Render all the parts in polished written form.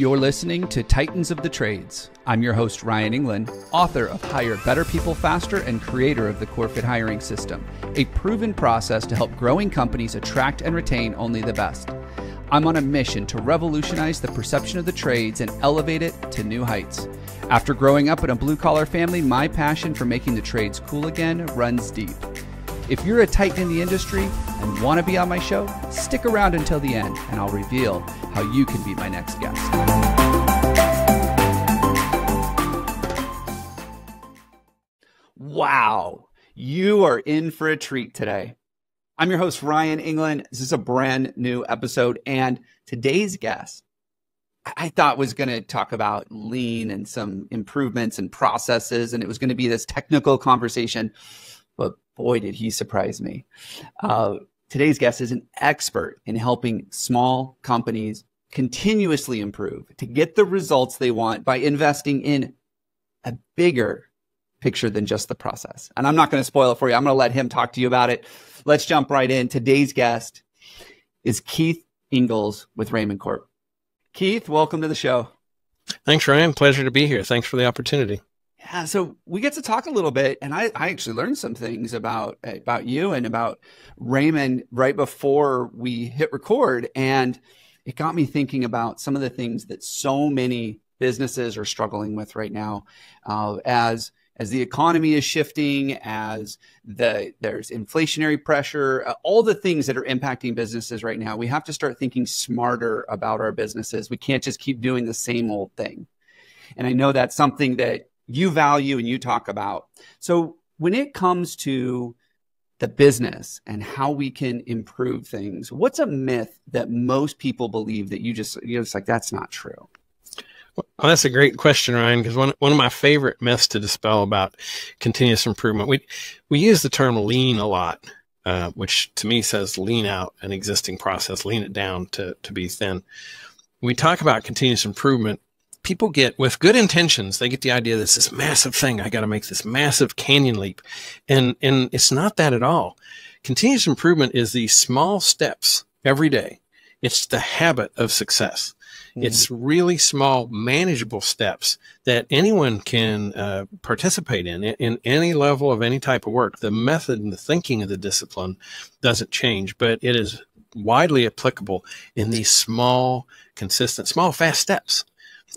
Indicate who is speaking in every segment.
Speaker 1: You're listening to Titans of the Trades. I'm your host, Ryan England, author of Hire Better People Faster and creator of the CoreFit Hiring System, a proven process to help growing companies attract and retain only the best. I'm on a mission to revolutionize the perception of the trades and elevate it to new heights. After growing up in a blue-collar family, my passion for making the trades cool again runs deep. If you're a titan in the industry and want to be on my show, stick around until the end and I'll reveal how you can be my next guest. Wow, you are in for a treat today. I'm your host, Ryan England. This is a brand new episode, and today's guest I thought was going to talk about lean and some improvements and processes, and it was going to be this technical conversation. But boy, did he surprise me. Today's guest is an expert in helping small companies continuously improve to get the results they want by investing in a bigger picture than just the process. And I'm not going to spoil it for you. I'm going to let him talk to you about it. Let's jump right in. Today's guest is Keith Ingels with Raymond Corp. Keith, welcome to the show.
Speaker 2: Thanks, Ryan. Pleasure to be here. Thanks for the opportunity.
Speaker 1: Yeah, so we get to talk a little bit, and I actually learned some things about you and about Raymond right before we hit record, and it got me thinking about some of the things that so many businesses are struggling with right now, as the economy is shifting, as there's inflationary pressure, all the things that are impacting businesses right now. We have to start thinking smarter about our businesses. We can't just keep doing the same old thing, and I know that's something that you value and you talk about. So when it comes to the business and how we can improve things, what's a myth that most people believe that you're just like, that's not true?
Speaker 2: Well, that's a great question, Ryan, because one of my favorite myths to dispel about continuous improvement, we use the term lean a lot, which to me says lean out an existing process, lean it down to be thin. When we talk about continuous improvement, people get, with good intentions, they get the idea that this massive thing, I got to make this massive canyon leap. And it's not that at all. Continuous improvement is these small steps every day. It's the habit of success. It's really small, manageable steps that anyone can participate in any level of any type of work. The method and the thinking of the discipline doesn't change, but it is widely applicable in these small, consistent, small, fast steps.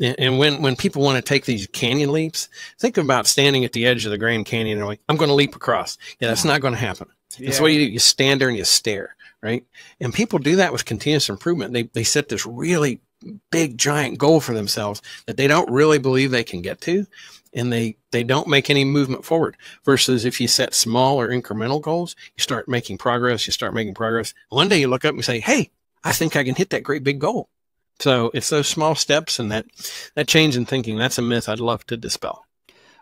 Speaker 2: And when people want to take these canyon leaps, think about standing at the edge of the Grand Canyon and going, I'm going to leap across. Yeah, that's not going to happen. Yeah. That's what you do. You stand there and you stare, right? And people do that with continuous improvement. They set this really big, giant goal for themselves that they don't really believe they can get to, and they don't make any movement forward. Versus if you set small or incremental goals, you start making progress, One day you look up and say, hey, I think I can hit that great big goal. So it's those small steps and that change in thinking. That's a myth I'd love to dispel.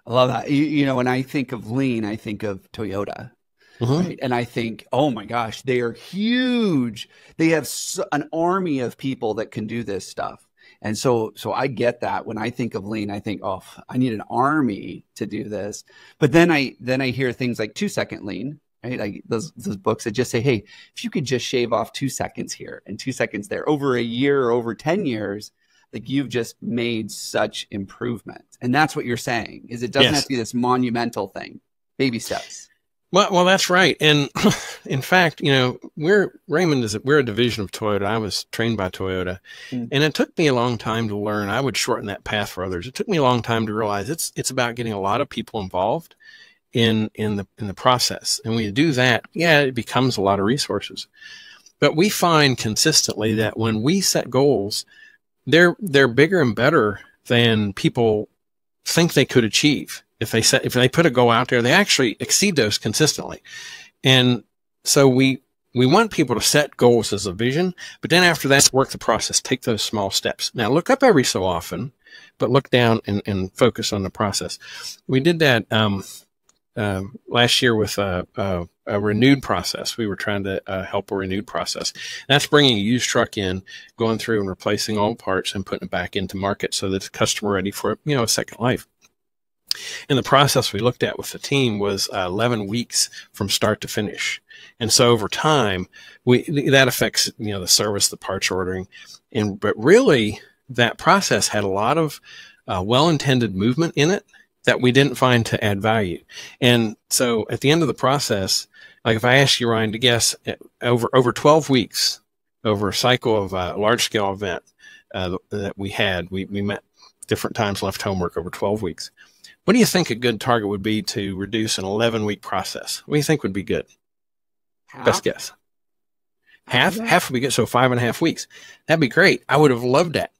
Speaker 1: I love that. You know, when I think of lean, I think of Toyota. Right? And I think, oh my gosh, they are huge. They have an army of people that can do this stuff. And so I get that. When I think of lean, I think, oh, I need an army to do this. But then I hear things like 2-second lean. Right? Like those books that just say, hey, if you could just shave off 2 seconds here and 2 seconds there over a year or over 10 years, like you've just made such improvement. And that's what you're saying, is it doesn't have to be this monumental thing, baby steps.
Speaker 2: Well, that's right. And in fact, you know, we're a division of Toyota. I was trained by Toyota, and it took me a long time to learn. I would shorten that path for others. It took me a long time to realize it's about getting a lot of people involved in the process. And when you do that, it becomes a lot of resources. But we find consistently that when we set goals, they're bigger and better than people think they could achieve. If they put a goal out there, they actually exceed those consistently. And so we want people to set goals as a vision, but then after that, work the process, take those small steps. Now look up every so often, but look down and focus on the process. We did that last year with a renewed process. We were trying to help a renewed process. That's bringing a used truck in, going through and replacing all parts and putting it back into market so that it's customer ready for, a second life. And the process we looked at with the team was 11 weeks from start to finish. And so over time, that affects, the service, the parts ordering. But really that process had a lot of well-intended movement in it that we didn't find to add value. And so at the end of the process, like if I ask you, Ryan, to guess over 12 weeks, over a cycle of a large-scale event that we had, we met different times, left homework over 12 weeks. What do you think a good target would be to reduce an 11-week process? What do you think would be good?
Speaker 1: Half?
Speaker 2: Best guess. Half? Half would be good. So 5.5 weeks. That'd be great. I would have loved that.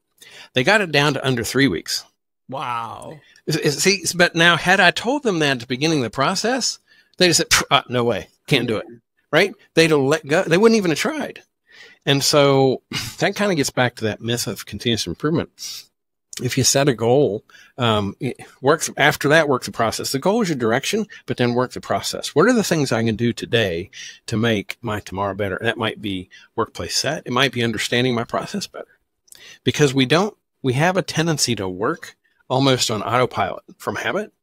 Speaker 2: They got it down to under 3 weeks.
Speaker 1: Wow.
Speaker 2: See, but now had I told them that at the beginning of the process, they just said, no way, can't do it. Right? They'd have let go. They wouldn't even have tried. And so that kind of gets back to that myth of continuous improvement. If you set a goal, it works after that, work the process. The goal is your direction, but then work the process. What are the things I can do today to make my tomorrow better? That might be workplace set. It might be understanding my process better, because we have a tendency to work almost on autopilot from habit.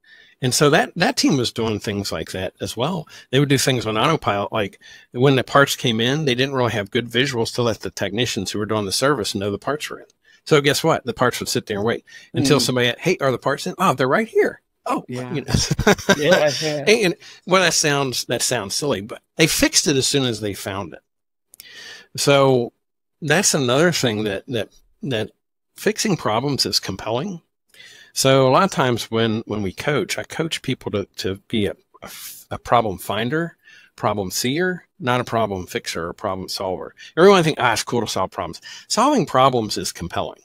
Speaker 2: And so that team was doing things like that as well. They would do things on autopilot. Like when the parts came in, they didn't really have good visuals to let the technicians who were doing the service know the parts were in. So guess what? The parts would sit there and wait until somebody, hey, are the parts in? Oh, they're right here. Oh,
Speaker 1: yeah.
Speaker 2: You know.
Speaker 1: Yeah.
Speaker 2: And well, that sounds silly, but they fixed it as soon as they found it. So that's another thing that fixing problems is compelling. So a lot of times when we coach, I coach people to be a problem finder, problem seer, not a problem fixer or problem solver. Everyone thinks, it's cool to solve problems. Solving problems is compelling.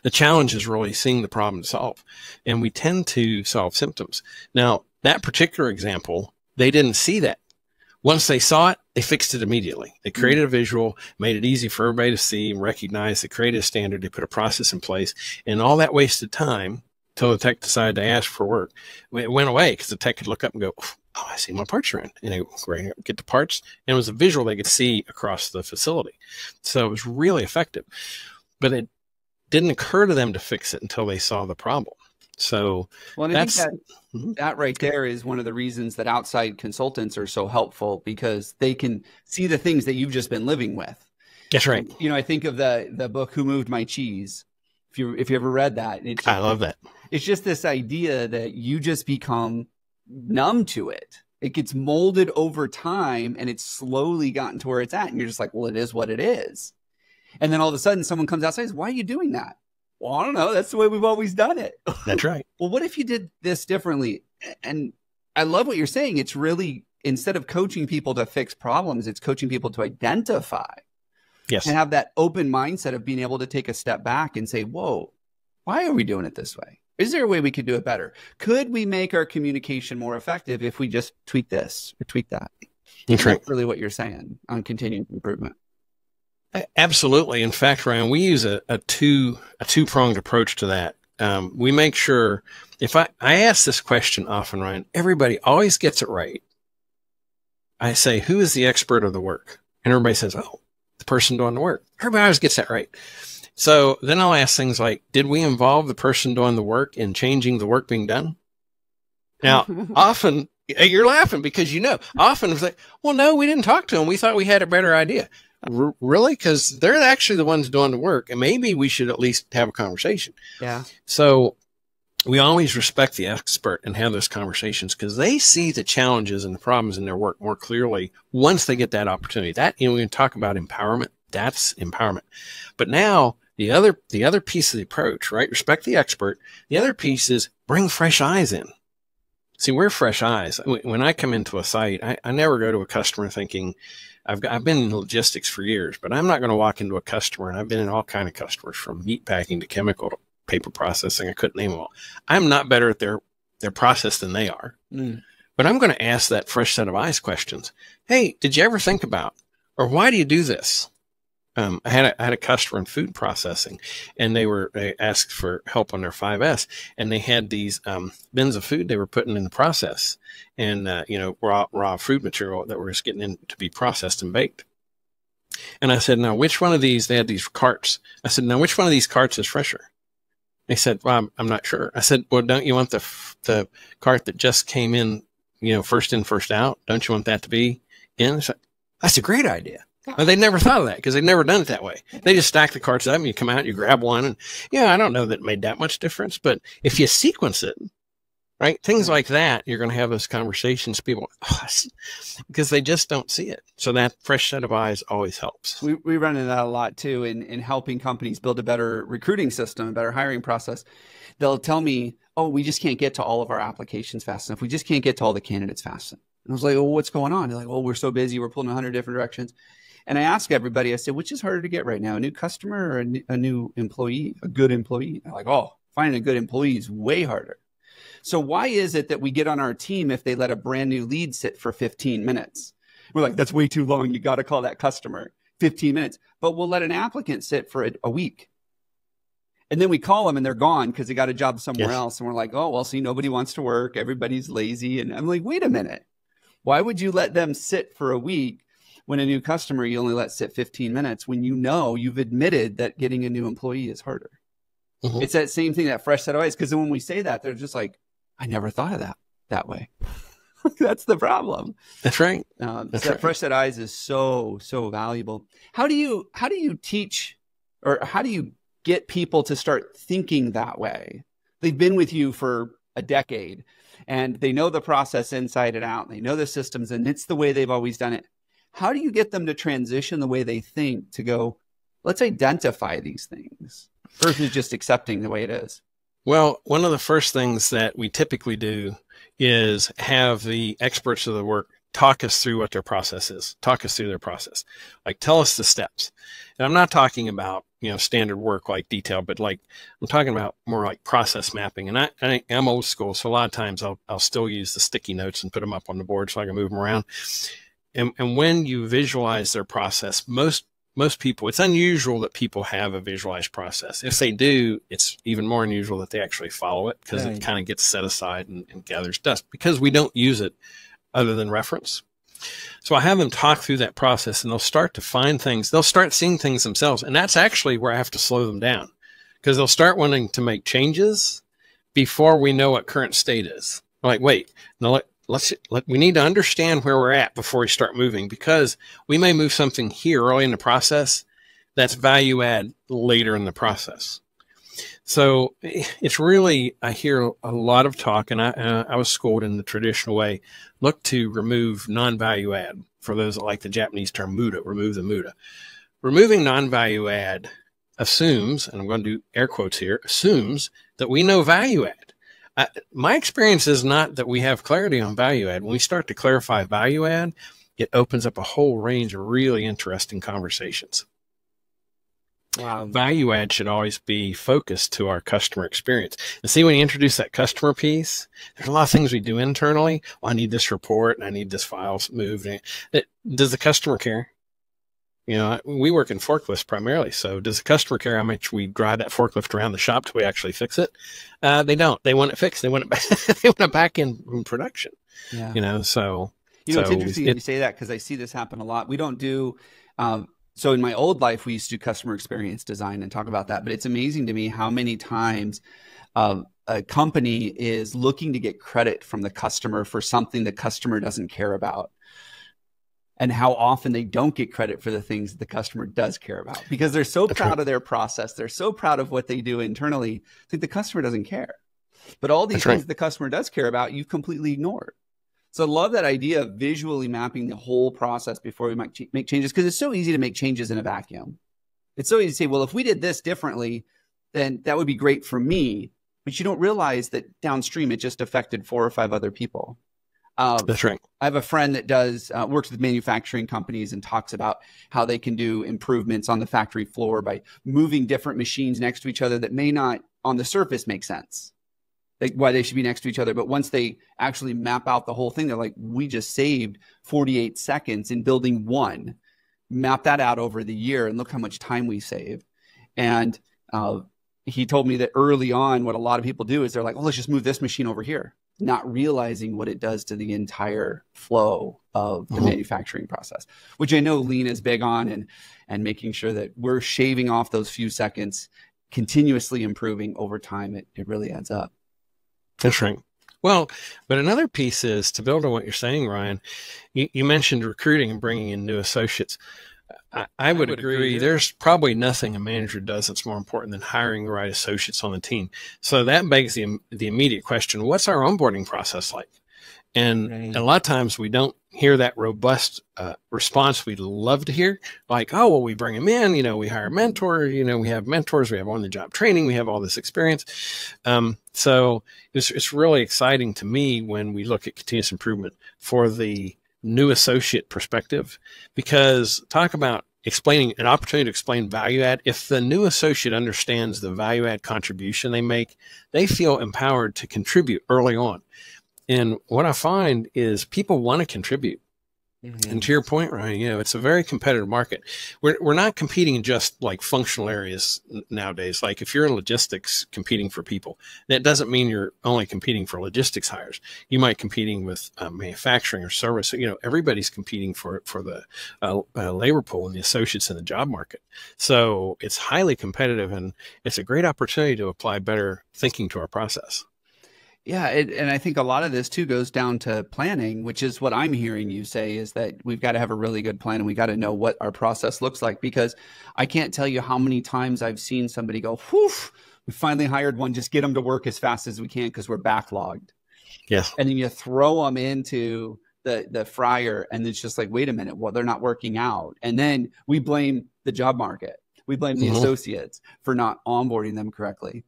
Speaker 2: The challenge is really seeing the problem to solve. And we tend to solve symptoms. Now, that particular example, they didn't see that. Once they saw it, they fixed it immediately. They created a visual, made it easy for everybody to see and recognize. They created a standard. They put a process in place. And all that wasted time until the tech decided to ask for work, it went away because the tech could look up and go, oh, I see my parts are in. And they get the parts. And it was a visual they could see across the facility. So it was really effective. But it didn't occur to them to fix it until they saw the problem. So
Speaker 1: well, I think that right there is one of the reasons that outside consultants are so helpful, because they can see the things that you've just been living with.
Speaker 2: That's right.
Speaker 1: You know, I think of the book Who Moved My Cheese. If you ever read that,
Speaker 2: I love that.
Speaker 1: It's just this idea that you just become numb to it. It gets molded over time, and it's slowly gotten to where it's at, and you're just like, well, it is what it is. And then all of a sudden, someone comes outside and says, why are you doing that? Well, I don't know. That's the way we've always done it.
Speaker 2: That's right.
Speaker 1: Well, what if you did this differently? And I love what you're saying. It's really, instead of coaching people to fix problems, it's coaching people to identify.
Speaker 2: Yes.
Speaker 1: And have that open mindset of being able to take a step back and say, whoa, why are we doing it this way? Is there a way we could do it better? Could we make our communication more effective if we just tweak this or tweak that?
Speaker 2: That's right.
Speaker 1: That's really what you're saying on continuous improvement.
Speaker 2: Absolutely. In fact, Ryan, we use a two-pronged approach to that. We make sure, if I ask this question often, Ryan, everybody always gets it right. I say, who is the expert of the work? And everybody says, oh, the person doing the work. Everybody always gets that right. So then I'll ask things like, did we involve the person doing the work in changing the work being done? Now, often, you're laughing because often it's like, well, no, we didn't talk to them. We thought we had a better idea. Really? Because they're actually the ones doing the work, and maybe we should at least have a conversation.
Speaker 1: Yeah. So
Speaker 2: we always respect the expert and have those conversations because they see the challenges and the problems in their work more clearly once they get that opportunity. That, we can talk about empowerment. That's empowerment. But now the other piece of the approach, right? Respect the expert. The other piece is bring fresh eyes in. See, we're fresh eyes. When I come into a site, I never go to a customer thinking, I've been in logistics for years, but I'm not going to walk into a customer, and I've been in all kinds of customers, from meat packing to chemical to paper processing. I couldn't name them all. I'm not better at their process than they are. But I'm going to ask that fresh set of eyes questions. Hey, did you ever think about, or why do you do this? I had a customer in food processing, and they asked for help on their 5S, and they had these bins of food they were putting in the process, and raw food material that was getting in to be processed and baked. And I said, now which one of these? They had these carts. I said, now which one of these carts is fresher? They said, well, I'm not sure. I said, well, don't you want the cart that just came in, first in, first out? Don't you want that to be in? I said, that's a great idea. Well, they never thought of that because they'd never done it that way. They just stack the carts up and you come out, you grab one, and I don't know that it made that much difference. But if you sequence it, right, things like that, you're going to have those conversations. People, because they just don't see it. So that fresh set of eyes always helps.
Speaker 1: We run into that a lot too in helping companies build a better recruiting system, a better hiring process. They'll tell me, oh, we just can't get to all of our applications fast enough. We just can't get to all the candidates fast enough. And I was like, well, what's going on? They're like, well, we're so busy. We're pulling 100 different directions. And I ask everybody, I said, which is harder to get right now, a new customer or a new employee, a good employee? They're like, oh, finding a good employee is way harder. So why is it that we get on our team if they let a brand new lead sit for 15 minutes? We're like, that's way too long. You got to call that customer 15 minutes. But we'll let an applicant sit for a week. And then we call them and they're gone because they got a job somewhere else. And we're like, oh, well, see, nobody wants to work. Everybody's lazy. And I'm like, wait a minute. Why would you let them sit for a week when a new customer you only let sit 15 minutes when you've admitted that getting a new employee is harder? Mm-hmm. It's that same thing, that fresh set of eyes. Because then when we say that, they're just like, I never thought of that way. That's the problem.
Speaker 2: That's right.
Speaker 1: That fresh set of eyes is so valuable. How do you teach, or how do you get people to start thinking that way? They've been with you for a decade and they know the process inside and out. They know the systems and it's the way they've always done it. How do you get them to transition the way they think to go, let's identify these things versus just accepting the way it is?
Speaker 2: Well, one of the first things that we typically do is have the experts of the work talk us through what their process is, talk us through their process. Like, tell us the steps. And I'm not talking about, standard work like detail, but like, I'm talking about more like process mapping. And I'm old school. So a lot of times I'll still use the sticky notes and put them up on the board so I can move them around. And when you visualize their process, most people, it's unusual that people have a visualized process. If they do, it's even more unusual that they actually follow it because it kind of gets set aside and gathers dust because we don't use it other than reference. So I have them talk through that process and they'll start to find things. They'll start seeing things themselves. And that's actually where I have to slow them down because they'll start wanting to make changes before we know what current state is. I'm like, wait, no, we need to understand where we're at before we start moving because we may move something here early in the process that's value add later in the process. So it's really, I hear a lot of talk, and I was schooled in the traditional way, look to remove non-value add. For those that like the Japanese term muda, remove the muda. Removing non-value add assumes, and I'm going to do air quotes here, assumes that we know value add. My experience is not that we have clarity on value add. When we start to clarify value add, it opens up a whole range of really interesting conversations. Wow. Value add should always be focused to our customer experience. And see, when you introduce that customer piece, there's a lot of things we do internally. Well, I need this report and I need this file moved. Does the customer care? We work in forklifts primarily. So does the customer care how much we drive that forklift around the shop till we actually fix it? They don't. They want it fixed. They want it back, they want it back in production. Yeah. So.
Speaker 1: It's interesting that you say that because I see this happen a lot. We don't do, so in my old life, we used to do customer experience design and talk about that. But it's amazing to me how many times a company is looking to get credit from the customer for something the customer doesn't care about. And how often they don't get credit for the things that the customer does care about because they're so proud of their process. They're so proud of what they do internally. I think the customer doesn't care. But all these things the customer does care about, you've completely ignored. So I love that idea of visually mapping the whole process before we might make changes because it's so easy to make changes in a vacuum. It's so easy to say, well, if we did this differently, then that would be great for me. But you don't realize that downstream, it just affected 4 or 5 other people.
Speaker 2: That's right.
Speaker 1: I have a friend that does works with manufacturing companies and talks about how they can do improvements on the factory floor by moving different machines next to each other that may not on the surface make sense. Like why they should be next to each other. But once they actually map out the whole thing, they're like, we just saved 48 seconds in building one. Map that out over the year and look how much time we saved. And he told me that early on, what a lot of people do is they're like, well, let's just move this machine over here, not realizing what it does to the entire flow of the manufacturing process, which I know Lean is big on and making sure that we're shaving off those few seconds, continuously improving over time. It really adds up.
Speaker 2: That's right. Well, but another piece is to build on what you're saying, Ryan. You mentioned recruiting and bringing in new associates. I would agree. There's probably nothing a manager does that's more important than hiring the right associates on the team. So that begs the immediate question, what's our onboarding process like? And a lot of times we don't hear that robust response we'd love to hear. Like, oh, well, we bring them in, we hire a mentor, we have mentors, we have on-the-job training, we have all this experience. So it's really exciting to me when we look at continuous improvement for the new associate perspective, because talk about explaining an opportunity to explain value add. If the new associate understands the value add contribution they make, they feel empowered to contribute early on. And what I find is people want to contribute. And to your point, Ryan, it's a very competitive market. We're not competing in just like functional areas nowadays. Like if you're in logistics competing for people, that doesn't mean you're only competing for logistics hires. You might competing with manufacturing or service. Everybody's competing for the labor pool and the associates in the job market. So it's highly competitive, and it's a great opportunity to apply better thinking to our process.
Speaker 1: Yeah. And I think a lot of this too goes down to planning, which is what I'm hearing you say, is that we've got to have a really good plan and we got to know what our process looks like, because I can't tell you how many times I've seen somebody go, whew, we finally hired one, just get them to work as fast as we can because we're backlogged.
Speaker 2: Yes.
Speaker 1: And then you throw them into the fryer and it's just like, wait a minute, well, they're not working out. And then we blame the job market. We blame the associates for not onboarding them correctly.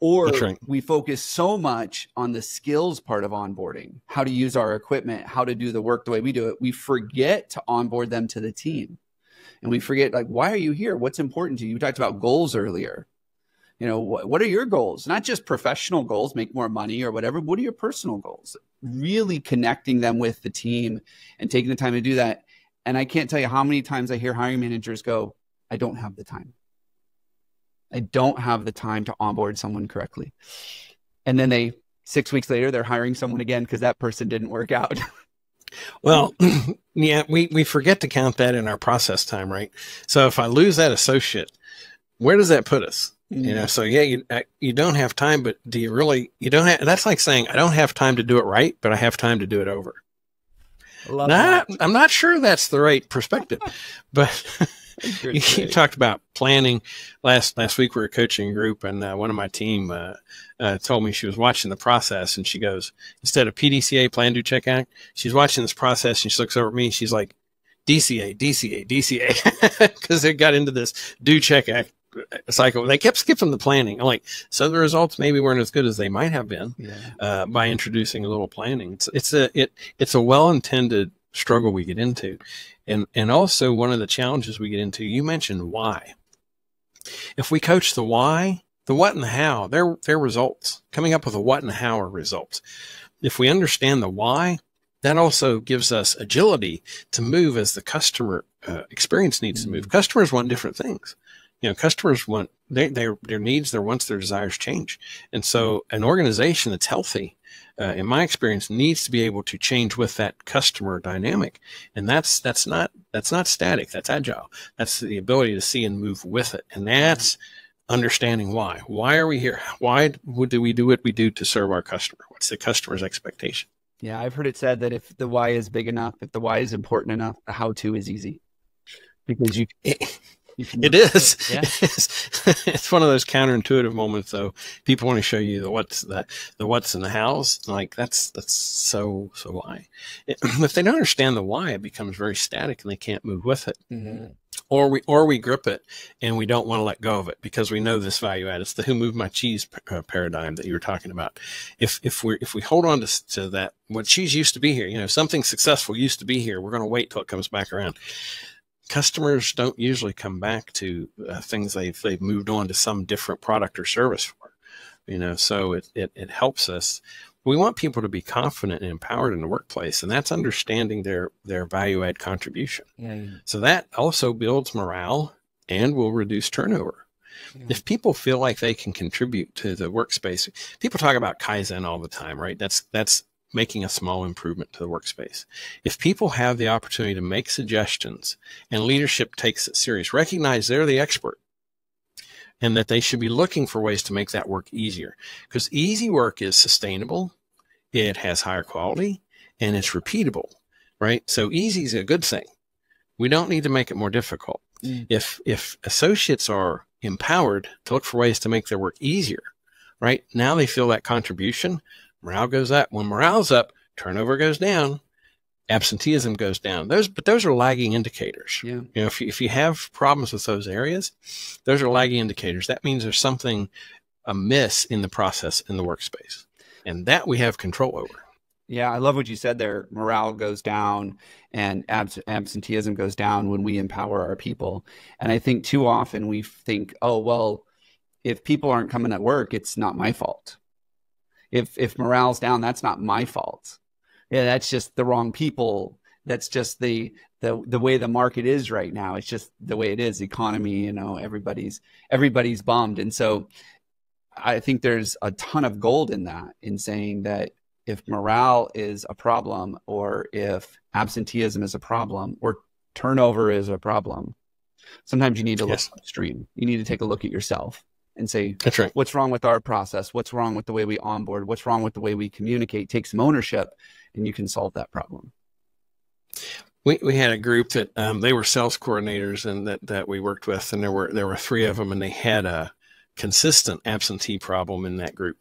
Speaker 1: Or we focus so much on the skills part of onboarding, how to use our equipment, how to do the work the way we do it. We forget to onboard them to the team. And we forget, like, why are you here? What's important to you? You talked about goals earlier. What are your goals? Not just professional goals, make more money or whatever. What are your personal goals? Really connecting them with the team and taking the time to do that. And I can't tell you how many times I hear hiring managers go, I don't have the time. I don't have the time to onboard someone correctly. And then 6 weeks later, they're hiring someone again because that person didn't work out.
Speaker 2: Well, yeah, we forget to count that in our process time, right? So if I lose that associate, where does that put us? So yeah, you don't have time, but do you really, you don't have, that's like saying, I don't have time to do it right, but I have time to do it over. I'm not sure that's the right perspective, but you talked about planning. Last week we were coaching a group, and one of my team told me she was watching the process, and she goes, instead of PDCA, plan, do, check, act, she's watching this process, and she looks over at me, she's like, DCA, DCA, DCA, because they got into this do, check, act cycle. They kept skipping the planning. I'm like, so the results maybe weren't as good as they might have been by introducing a little planning. It's a well-intended struggle we get into. And also one of the challenges we get into, you mentioned why. If we coach the why, the what and the how, they're results. Coming up with a what and a how are results. If we understand the why, that also gives us agility to move as the customer experience needs to move. Customers want different things. Customers want their needs, their wants, their desires change. And so an organization that's healthy, in my experience, needs to be able to change with that customer dynamic. And that's not static. That's agile. That's the ability to see and move with it. And that's understanding why. Why are we here? Why do we do what we do to serve our customer? What's the customer's expectation?
Speaker 1: Yeah, I've heard it said that if the why is big enough, if the why is important enough, the how-to is easy. Because
Speaker 2: it is. Yeah. It's one of those counterintuitive moments, though. People want to show you the what's and the hows. Like that's so why. If they don't understand the why, it becomes very static and they can't move with it. Or we grip it and we don't want to let go of it because we know this value add. It's the who moved my cheese paradigm that you were talking about. If we hold on to that, what cheese used to be here, something successful used to be here, we're going to wait till it comes back around. Customers don't usually come back to things they've moved on to some different product or service for, so it helps us. We want people to be confident and empowered in the workplace, and that's understanding their value add contribution. So that also builds morale and will reduce turnover. If people feel like they can contribute to the workspace, people talk about Kaizen all the time, right? That's making a small improvement to the workspace. If people have the opportunity to make suggestions and leadership takes it serious, recognize they're the expert and that they should be looking for ways to make that work easier, because easy work is sustainable, it has higher quality, and it's repeatable, right? So easy is a good thing. We don't need to make it more difficult.
Speaker 1: Mm.
Speaker 2: If associates are empowered to look for ways to make their work easier, right? Now they feel that contribution, morale goes up. When morale's up, turnover goes down, absenteeism goes down. Those are lagging indicators.
Speaker 1: Yeah.
Speaker 2: You know, if you have problems with those areas, those are lagging indicators. That means there's something amiss in the process in the workspace, and that we have control over.
Speaker 1: Yeah, I love what you said there. Morale goes down and absenteeism goes down when we empower our people. And I think too often we think, oh, well, if people aren't coming at work, it's not my fault. If morale's down, that's not my fault. Yeah, that's just the wrong people. That's just the way the market is right now. It's just the way it is. Economy, you know, everybody's bummed. And so I think there's a ton of gold in that, in saying that if morale is a problem, or if absenteeism is a problem, or turnover is a problem, sometimes you need to look upstream. You need to take a look at yourself and say,
Speaker 2: that's right.
Speaker 1: What's wrong with our process? What's wrong with the way we onboard? What's wrong with the way we communicate? Take some ownership, and you can solve that problem.
Speaker 2: We had a group that they were sales coordinators, and that we worked with, and there were 3 of them, and they had a consistent absentee problem in that group.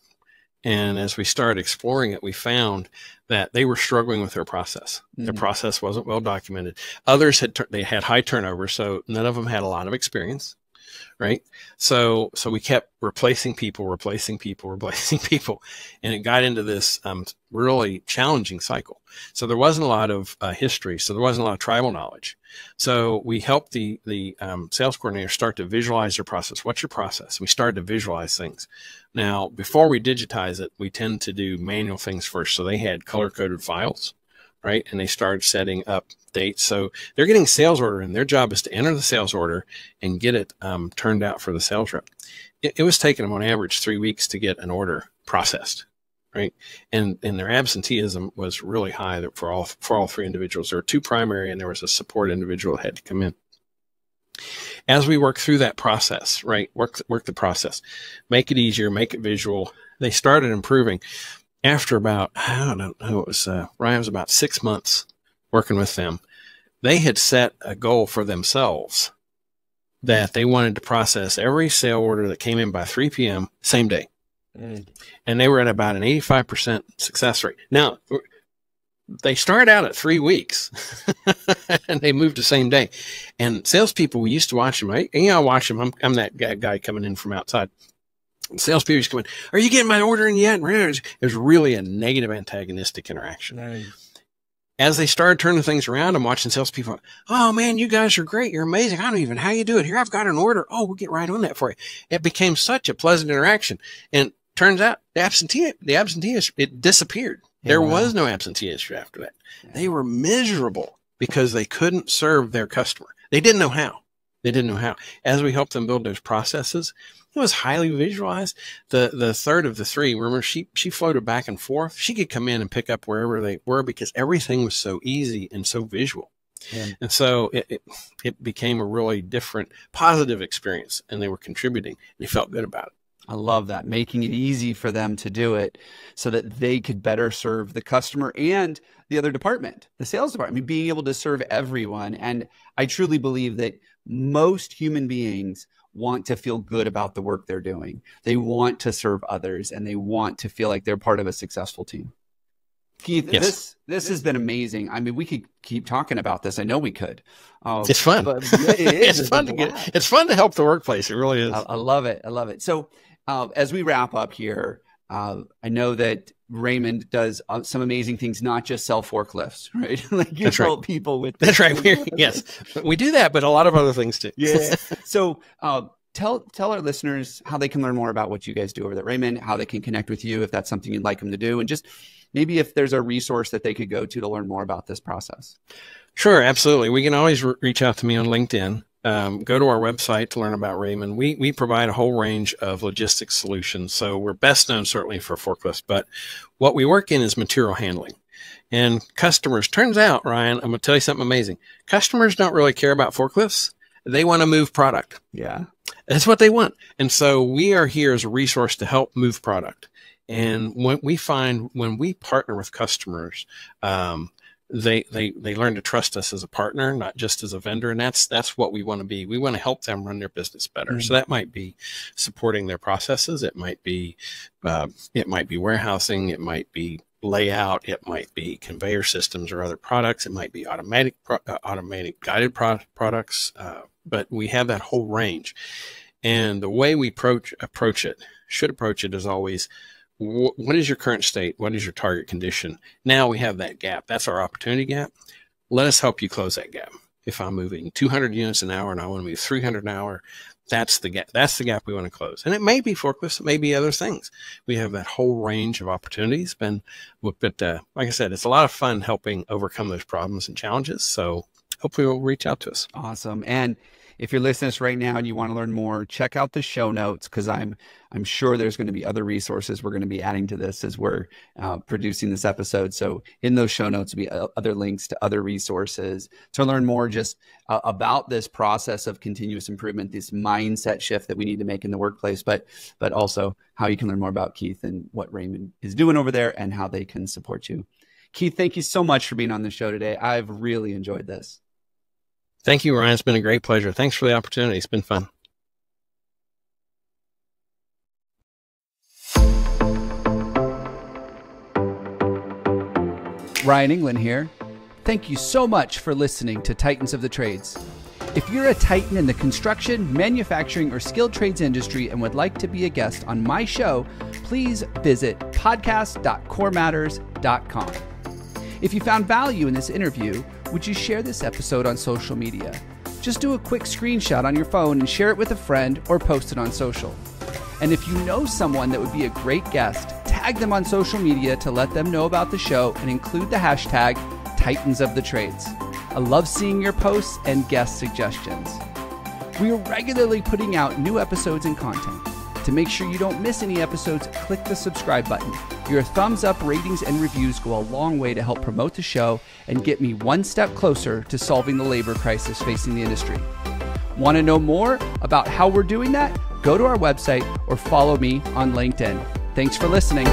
Speaker 2: And as we started exploring it, we found that they were struggling with their process. Mm-hmm. Their process wasn't well documented. Others had high turnover, so none of them had a lot of experience, right? So we kept replacing people, and it got into this really challenging cycle. So there wasn't a lot of history, so there wasn't a lot of tribal knowledge. So we helped the sales coordinator start to visualize their process. What's your process? We started to visualize things. Now, before we digitize it, we tend to do manual things first. So they had color-coded files, right? And they started setting up dates. So they're getting sales order, and their job is to enter the sales order and get it turned out for the sales rep. It was taking them on average 3 weeks to get an order processed, right? And their absenteeism was really high for all 3 individuals. There were 2 primary, and there was a support individual that had to come in. As we work through that process, right, work the process, make it easier, make it visual, they started improving. After about, I don't know, it was about 6 months working with them, they had set a goal for themselves that they wanted to process every sale order that came in by 3 p.m. same day. Mm. And they were at about an 85% success rate. Now, they start out at 3 weeks and they moved the same day. And salespeople, we used to watch them. I watch them. I'm that guy coming in from outside. Salespeople used to come in, are you getting my order in yet? It was really a negative antagonistic interaction. Nice. As they started turning things around, I'm watching salespeople. Oh man, you guys are great. You're amazing. I don't even know how you do it. Here, I've got an order. Oh, we'll get right on that for you. It became such a pleasant interaction. And turns out the absenteeism, it disappeared. There was no absenteeism after that. Yeah. They were miserable because they couldn't serve their customer. They didn't know how. As we helped them build those processes, it was highly visualized. The third of the 3, remember, she floated back and forth. She could come in and pick up wherever they were because everything was so easy and so visual. Yeah. And so it became a really different, positive experience, and they were contributing. And they felt good about it.
Speaker 1: I love that, making it easy for them to do it so that they could better serve the customer and the other department, the sales department. I mean, being able to serve everyone. And I truly believe that most human beings want to feel good about the work they're doing. They want to serve others, and they want to feel like they're part of a successful team. Keith, yes. This has been amazing. I mean, we could keep talking about this. I know we could.
Speaker 2: It's fun. But it is. It's fun to help the workplace. It really is.
Speaker 1: I love it. I love it. So as we wrap up here, I know that Raymond does some amazing things, not just sell forklifts, right? Like you help people with
Speaker 2: this. That's right. Yes, we do that, but a lot of other things too.
Speaker 1: Yeah. So tell our listeners how they can learn more about what you guys do over at Raymond, how they can connect with you if that's something you'd like them to do, and just maybe if there's a resource that they could go to learn more about this process.
Speaker 2: Sure, absolutely. We can always reach out to me on LinkedIn. Go to our website to learn about Raymond. We provide a whole range of logistics solutions. So we're best known certainly for forklifts, but what we work in is material handling. And customers, turns out, Ryan, I'm going to tell you something amazing. Customers don't really care about forklifts. They want to move product.
Speaker 1: Yeah.
Speaker 2: That's what they want. And so we are here as a resource to help move product. And when we partner with customers, they learn to trust us as a partner, not just as a vendor. And that's what we want to be. We want to help them run their business better. So that might be supporting their processes. It might be warehousing. It might be layout. It might be conveyor systems or other products. It might be automatic guided products. But we have that whole range. And the way we approach it is always, what is your current state? What is your target condition? Now we have that gap. That's our opportunity gap. Let us help you close that gap. If I'm moving 200 units an hour and I want to move 300 an hour, that's the gap. That's the gap we want to close. And it may be forklifts. It may be other things. We have that whole range of opportunities. But like I said, it's a lot of fun helping overcome those problems and challenges. So hopefully you'll reach out to us.
Speaker 1: Awesome. And if you're listening to this right now and you want to learn more, check out the show notes, because I'm sure there's going to be other resources we're going to be adding to this as we're producing this episode. So in those show notes will be other links to other resources to learn more just about this process of continuous improvement, this mindset shift that we need to make in the workplace, but also how you can learn more about Keith and what Raymond is doing over there and how they can support you. Keith, thank you so much for being on the show today. I've really enjoyed this.
Speaker 2: Thank you, Ryan. It's been a great pleasure. Thanks for the opportunity. It's been fun.
Speaker 1: Ryan England here. Thank you so much for listening to Titans of the Trades. If you're a titan in the construction, manufacturing, or skilled trades industry and would like to be a guest on my show, please visit podcast.corematters.com. If you found value in this interview, would you share this episode on social media? Just do a quick screenshot on your phone and share it with a friend or post it on social. And if you know someone that would be a great guest, tag them on social media to let them know about the show and include the hashtag Titans of the Trades. I love seeing your posts and guest suggestions. We are regularly putting out new episodes and content. To make sure you don't miss any episodes, click the subscribe button. Your thumbs up, ratings, and reviews go a long way to help promote the show and get me one step closer to solving the labor crisis facing the industry. Want to know more about how we're doing that? Go to our website or follow me on LinkedIn. Thanks for listening.